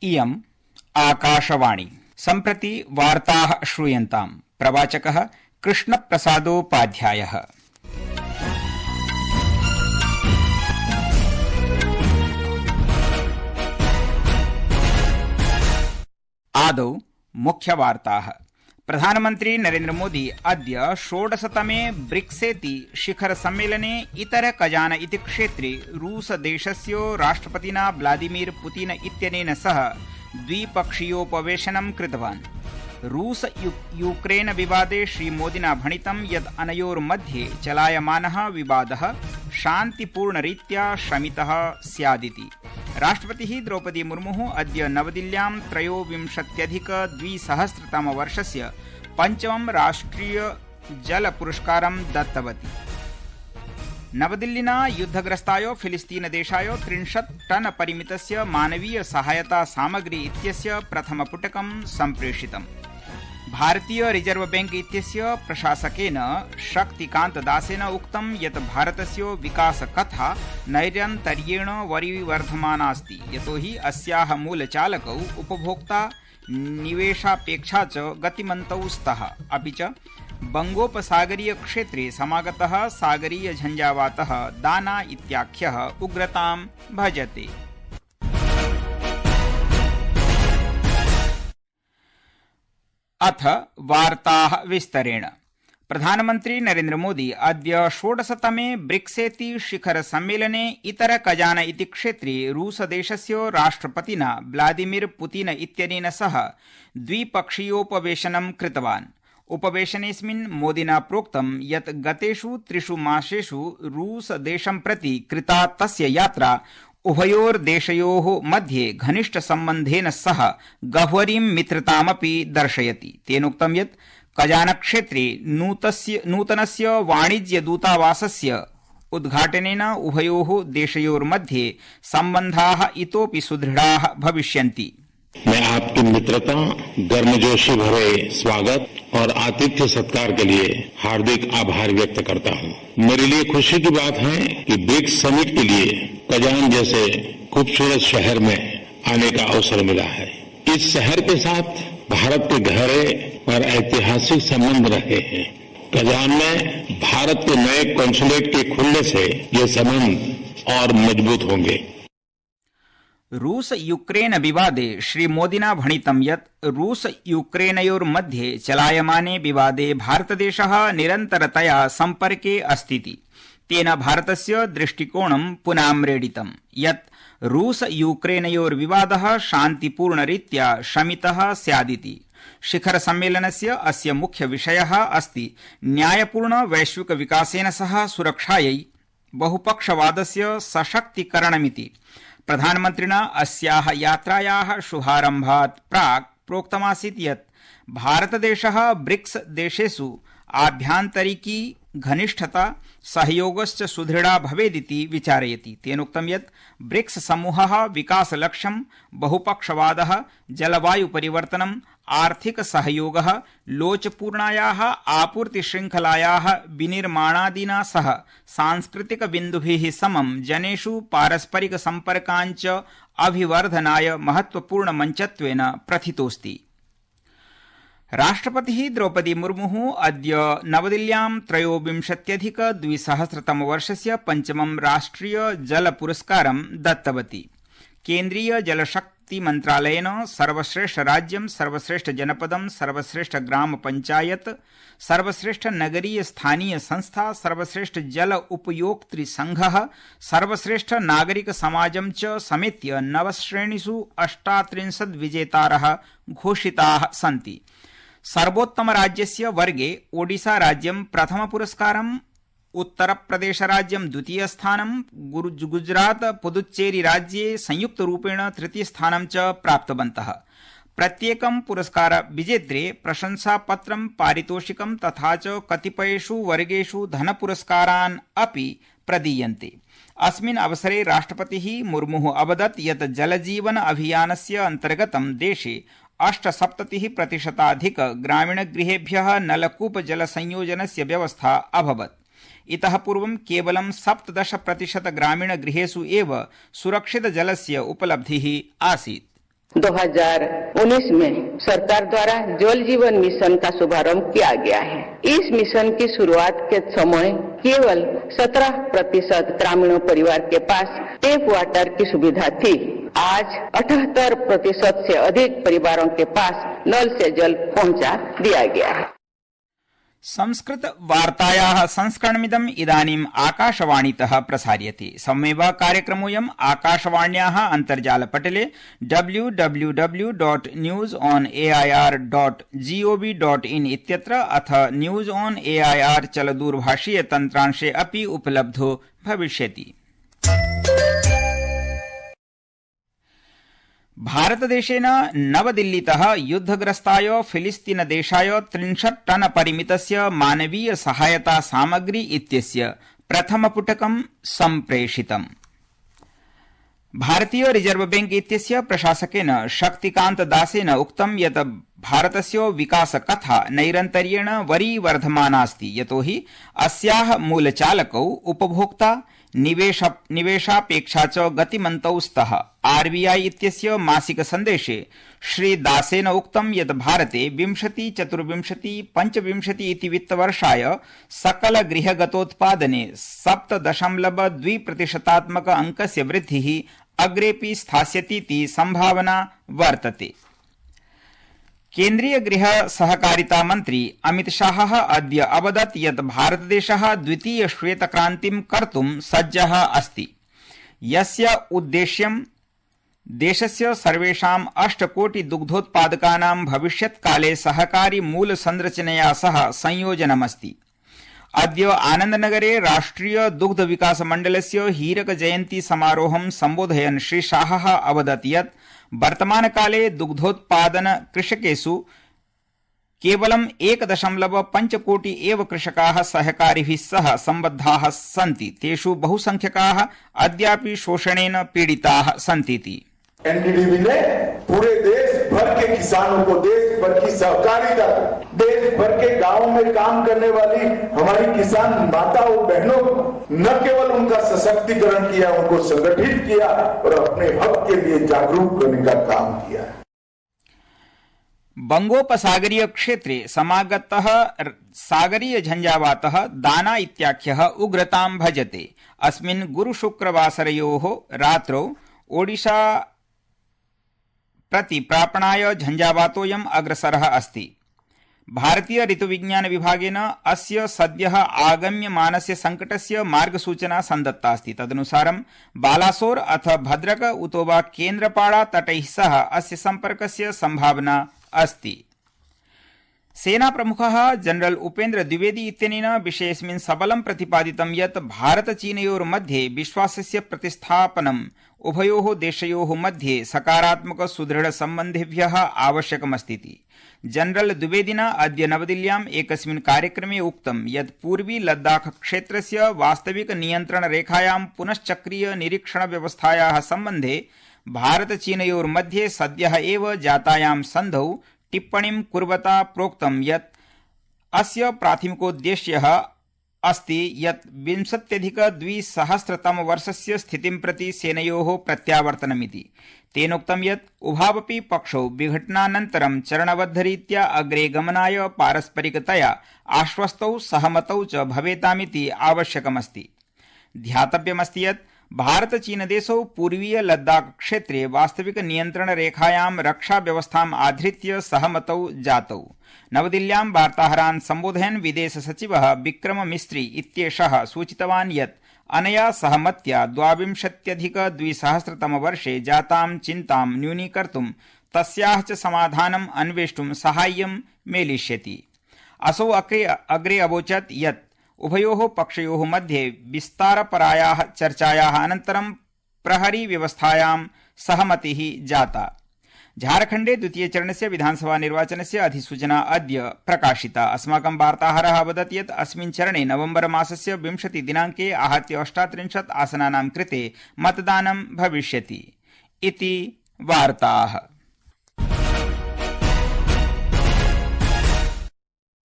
इयम् आकाशवाणी। सम्प्रति वार्ताः श्रूयन्ताम्। प्रवाचकः कृष्णप्रसादोपाध्यायः। आदौ मुख्यवार्ताः। प्रधानमन्त्री नरेन्द्र मोदी अद्य 16तमे ब्रिक्सेति शिखर सम्मेलने इतर कजान इति क्षेत्रे रूसदेशस्य राष्ट्रपतिना व्लादिमीर पुतिन इत्यनेन सह द्विपक्षीयोपवेशनं कृतवान्। रूस यूक्रेन विवादे श्रीमोदिना भणितं यत् अनयोर्मध्ये चलायमानः विवादः शान्तिपूर्णरीत्या शमितः स्यादिति। राष्ट्रपतिः द्रौपदी मुर्मुः अद्य नवदिल्ल्यां 23-2000 पञ्चमं राष्ट्रिय जल पुरस्कारं दत्तवती। नवदिल्लिना युद्धग्रस्ताय फिलिस्तीनदेशाय 30 टन परिमितस्य मानवीय सहायता सामग्री इत्यस्य प्रथमपुटकं सम्प्रेषितम्। भारतीय रिजर्व बैंक इत्यस्य प्रशासकेन शक्तिकान्त दासेन उक्तं यत् भारतस्य विकासकथा नैरन्तर्येण वरिवर्धमाना अस्ति, यतोहि अस्याः मूलचालकौ उपभोक्ता निवेशापेक्षा च गतिमन्तौ स्तः। अपि च बंगोपसागरीय क्षेत्रे समागतः सागरीय झंझावातः दाना इत्याख्यः उग्रतां भजते। अथ वार्ताः विस्तरेण। प्रधानमन्त्री नरेन्द्र मोदी अद्य 16तमे ब्रिक्सेति शिखर सम्मेलने इतर कजान इति क्षेत्रे रूसदेशस्य राष्ट्रपतिना व्लादिमीर पुतिन इत्यनेन सह द्विपक्षीयोपवेशनं कृतवान्। उपवेशनेऽस्मिन् मोदिना प्रोक्तं यत् गतेषु 3 मासेषु रूसदेशं प्रति कृता तस्य यात्रा उभयोर्देशयोः मध्ये घनिष्ठसम्बन्धेन सह गह्वरीं मित्रतामपि दर्शयति। तेनोक्तं यत् कजानक्षेत्रे नूतनस्य वाणिज्यदूतावासस्य उद्घाटनेन उभयोः देशयोर्मध्ये सम्बन्धाः इतोपि सुदृढाः भविष्यन्ति। मैं आपकी मित्रता, गर्मजोशी भरे स्वागत और आतिथ्य सत्कार के लिए हार्दिक आभार व्यक्त करता हूं। मेरे लिए खुशी की बात है कि ब्रिक्स समिट के लिए कजान जैसे खूबसूरत शहर में आने का अवसर मिला है। इस शहर के साथ भारत के गहरे और ऐतिहासिक संबंध रहे हैं। कजान में भारत के नए कॉन्सुलेट के खुलने से ये संबंध और मजबूत होंगे। रूस यूक्रेन विवादे श्रीमोदिना भणितं यत् रूस यूक्रेनयोर्मध्ये चलायमाने विवादे भारतदेशः निरन्तरतया सम्पर्के अस्तीति। तेन भारतस्य दृष्टिकोणं पुनाम्रेडितं यत् रूस यूक्रेनयोर्विवादः शान्तिपूर्णरीत्या शमितः स्यादिति। शिखर सम्मेलनस्य अस्य मुख्य विषयः अस्ति न्यायपूर्ण वैश्विक विकासेन सह सुरक्षायै बहुपक्षवादस्य सशक्तीकरणमिति। प्रधानमन्त्रिणा अस्याः यात्रायाः शुभारम्भात् प्राक् प्रोक्तमासीत् यत् भारतदेशः ब्रिक्स देशेषु आभ्यन्तरिकी घनिष्ठता सहयोगश्च सुदृढा भवेदिति विचारयति। तेनोक्तं यत् ब्रिक्स समूहः विकासलक्ष्यं बहुपक्षवादः, जलवायुपरिवर्तनम्, आर्थिक सहयोगः, लोचपूर्णायाः आपूर्तिशृङ्खलायाः विनिर्माणादिना सह सांस्कृतिकबिन्दुभिः समं जनेषु पारस्परिक सम्पर्काञ्च अभिवर्धनाय महत्वपूर्णमञ्चत्वेन प्रथितोऽस्ति। राष्ट्रपतिः द्रौपदी मुर्मुः अद्य नवदिल्ल्यां 23-2000 पञ्चमं राष्ट्रिय जल पुरस्कारं दत्तवती। केन्द्रीय जलशक्ति मन्त्रालयेन सर्वश्रेष्ठ राज्यं, सर्वश्रेष्ठ जनपदं, सर्वश्रेष्ठ ग्राम पंचायत, सर्वश्रेष्ठ नगरीय स्थानीय संस्था, सर्वश्रेष्ठ जल उपयोक्तृ संघः, सर्वश्रेष्ठ नागरिक समाजं च समेत्य 9 श्रेणीषु 38 विजेतारः घोषिताः सन्ति। सर्वोत्तम राज्यस्य वर्गे ओडिशा राज्यं प्रथम पुरस्कारं, उत्तरप्रदेशराज्यं द्वितीयस्थानं, गुजरात पुदुच्चेरी राज्ये संयुक्तरूपेण तृतीयस्थानं च प्राप्तवन्तः। प्रत्येकं पुरस्कार विजेत्रे प्रशंसापत्रं, पारितोषिकं तथा च कतिपयेषु वर्गेषु धनपुरस्कारान् अपि प्रदीयन्ते। अस्मिन् अवसरे राष्ट्रपतिः मुर्मुः अवदत् यत् जलजीवन अभियानस्य अन्तर्गतं देशे 78% ग्रामीणगृहेभ्यः नलकूप जलसंयोजनस्य व्यवस्था अभवत्। इतः पूर्वं केवलं 17% ग्रामीणगृहेषु एव सुरक्षितजलस्य उपलब्धिः आसीत्। 2019 में सरकार द्वारा जल जीवन मिशन का शुभारंभ किया गया है। इस मिशन की शुरुआत के समय केवल 17% ग्रामीण परिवार के पास टैप वाटर की सुविधा थी। आज 78% से अधिक परिवारों के पास नल से जल पहुंचा दिया गया है। संस्कृत वार्तायाः संस्करणमिदम् इदानीम् आकाशवाणीतः प्रसार्यते। सममेव कार्यक्रमोऽयम् आकाशवाण्याः अन्तर्जालपटले www.newsonair.gov.in इत्यत्र अथ न्यूज ऑन एआईआर चलदूरभाषीय तन्त्रांशे अपि उपलब्धो भविष्यति। भारतदेशेन नवदिल्लीतः युद्धग्रस्ताय फिलिस्तीनदेशाय 30 टन परिमितस्य मानवीय सहायता सामग्री इत्यस्य प्रथमपुटकं सम्प्रेषितम्। भारतीय रिजर्व बैंक इत्यस्य प्रशासकेन शक्तिकान्त दासेन उक्तं यत् भारतस्य विकासकथा नैरन्तर्येण वरीवर्धमानास्ति, यतोहि अस्याः मूलचालकौ उपभोक्ता निवेशापेक्षा च गतिमन्तौ स्तः। आरबीआई इत्यस्य मासिक सन्देशे श्री दासेन उक्तं यत् भारते 2024-25 इति वित्तवर्षाय सकल गृहगतोत्पादने 7.2% अंकस्य वृद्धिः अग्रेपि स्थास्यतीति संभावना वर्तते। केन्द्रीय गृह सहकारिता मन्त्री अमित शाहः अद्य अवदत् यत् भारतदेशः द्वितीय श्वेतक्रान्तिं कर्तुं सज्जः अस्ति, यस्य उद्देश्यं देशस्य सर्वेषां 8 कोटि दुग्धोत्पादकानां भविष्यत्काले सहकारी मूल संरचनया सह संयोजनमस्ति। अद्य आनन्दनगरे राष्ट्रिय दुग्ध विकास मण्डलस्य हीरक जयन्ती समारोहं सम्बोधयन् श्री शाहः अवदत् यत् वर्तमानकाले दुग्धोत्पादन कृषकेषु केवलं 1.5 कोटि एव कृषकाः सहकारिभिः सह सम्बद्धाः सन्ति। तेषु बहुसंख्यकाः अद्यापि शोषणेन पीडिताः सन्तीति। एनडीडीबी ने पूरे देश भर के किसानों को, देश भर की सहकारिता, देश भर के गांवों में काम करने वाली हमारी किसान माताओं बहनों को न केवल उनका सशक्तिकरण किया, उनको संगठित किया और अपने हक के लिए जागरूक करने का काम किया। बंगोपसागरीय क्षेत्रे समागतः सागरीय झंझावातः दाना इत्याख्यः उग्रतां भजते। अस्मिन् गुरुशुक्रवासरयोः रात्रौ ओडिशा प्रति प्रापणाय झंझावातोऽयम् अग्रसरः अस्ति। भारतीय ऋतुविज्ञान विभागेन अस्य सद्यः आगम्यमानस्य संकटस्य मार्गसूचना सन्दत्ता अस्ति। तदनुसारं बालासोर अथ भद्रक उतो वा केन्द्रपाड़ा तटैः सह अस्य सम्पर्कस्य संभावना अस्ति। सेना प्रमुखः जनरल उपेन्द्र द्विवेदी इत्यनेन विषयेऽस्मिन् सबलं प्रतिपादितं यत् भारत चीनयोर्मध्ये विश्वासस्य प्रतिस्थापनम् उभयोः देशयोः मध्ये सकारात्मक सुदृढ सम्बन्धेभ्यः आवश्यकमस्तीति। जनरल द्विवेदिना अद्य नवदिल्ल्याम् एकस्मिन् कार्यक्रमे उक्तं यत् पूर्वी लद्दाख क्षेत्रस्य वास्तविक नियन्त्रण रेखायां पुनश्चक्रीय निरीक्षण व्यवस्थायाः सम्बन्धे भारत चीनयोर्मध्ये सद्यः एव जातायां सन्धौ टिप्पणीं कुर्वता प्रोक्तं यत् अस्य प्राथमिकोद्देश्यः अस्ति यत् 20अधिक-2000 स्थितिं प्रति सेनयोः प्रत्यावर्तनमिति। तेनोक्तं यत् उभावपि पक्षौ विघटनानन्तरं चरणबद्धरीत्या अग्रे गमनाय पारस्परिकतया आश्वस्तौ सहमतौ च भवेतामिति आवश्यकमस्ति। ध्यातव्यमस्ति यत् भारत चीनदेशौ पूर्वीय लद्दाख क्षेत्रे वास्तविक नियन्त्रण रेखायां रक्षा व्यवस्थाम् आधृत्य सहमतौ जातौ। नवदिल्ल्यां वार्ताहरान् सम्बोधयन् विदेश सचिवः विक्रम मिस्त्री इत्येषः सूचितवान् यत् अनया सहमत्या 2022 वर्षे जातां चिन्तां न्यूनीकर्तुं तस्याः च समाधानम् अन्वेष्टुं साहाय्यं मेलिष्यति। असौ अग्रे अवोचत् यत् उभयोः पक्षयोः मध्ये विस्तारपरायाः चर्चायाः अनन्तरं प्रहरी व्यवस्थायां सहमतिः जाता। झारखण्डे द्वितीयचरणस्य विधानसभा निर्वाचनस्य अधिसूचना अद्य प्रकाशिता। अस्माकं वार्ताहरः अवदत् यत् अस्मिन् चरणे नवम्बर मासस्य 20 दिनाङ्के आहत्य 38 आसनानां कृते मतदानं भविष्यति इति वार्ताः।